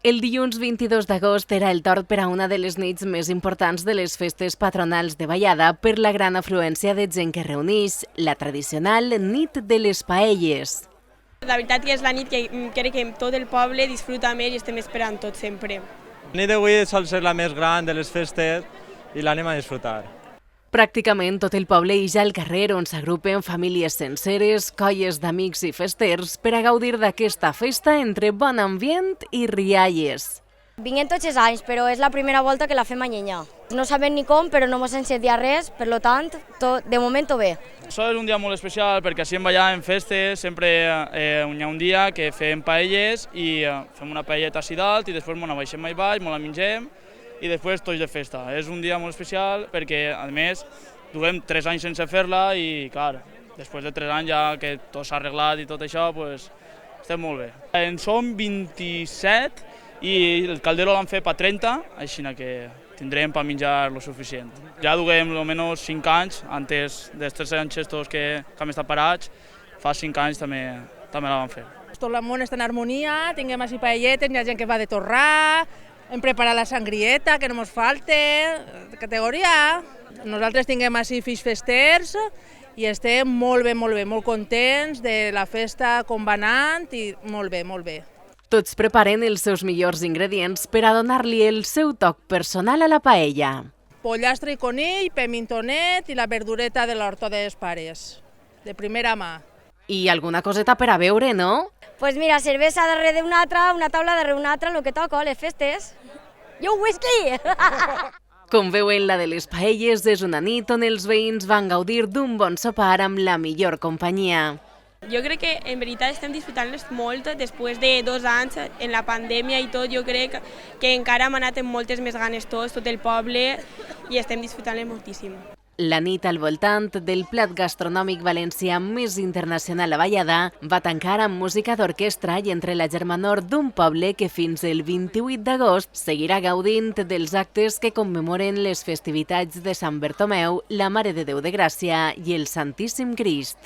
El dilluns 22 d'agost era el torn per a una de les nits més importants de les festes patronals de Vallada per la gran afluència de gent que reuneix, la tradicional nit de les paelles. La veritat que és la nit que crec que tot el poble disfruta més i estem esperant tot sempre. La nit d'avui sol ser la més gran de les festes i l'anem a disfrutar. Pràcticament tot el poble ix al carrer on s'agrupen famílies senceres, colles d'amics i festers per a gaudir d'aquesta festa entre bon ambient i rialles. Vinguem tots els anys, però és la primera volta que la fem a Llenya. No sabem ni com, però no ens encedia res, per tant, de moment tot bé. Això és un dia molt especial perquè així en Vallada en festes sempre hi ha un dia que fem paelles i fem una paelleta així dalt i després la baixem mai baix, la mengem i després tots de festa. És un dia molt especial perquè, a més, duem 3 anys sense fer-la i, clar, després de 3 anys ja que tot s'ha arreglat i tot això, doncs, estem molt bé. En som 27 i el caldero l'han fet per 30, així que tindrem per menjar lo suficient. Ja duem almenys 5 anys, antes dels 3 anys estos que hem estat parats, fa 5 anys també la vam fer. Tot el món està en harmonia, tinguem així paelletes, hi ha gent que va de torrar, hem preparat la sangrieta, que no ens falte, categoria. Nosaltres tinguem així fills festers i estem molt bé, molt contents de la festa com va anant i molt bé, molt bé. Tots preparen els seus millors ingredients per a donar-li el seu toc personal a la paella. Pollastre i conill, pimentonet i la verdureta de l'horta dels pares, de primera mà. I alguna coseta per a beure, no? Pues mira, cervesa darrere d'una altra, una taula darrere una altra, el que toca, les festes. I un whisky! Com veuen, la de les paelles és una nit on els veïns van gaudir d'un bon sopar amb la millor companyia. Jo crec que en veritat estem disfrutant-les molt després de 2 anys en la pandèmia i tot. Jo crec que encara hem anat amb moltes més ganes tots, tot el poble, i estem disfrutant-les moltíssim. La nit al voltant del plat gastronòmic valencià més internacional a Vallada va tancar amb música d'orquestra i entre la germanor d'un poble que fins el 28 d'agost seguirà gaudint dels actes que commemoren les festivitats de Sant Bartomeu, la Mare de Déu de Gràcia i el Santíssim Crist.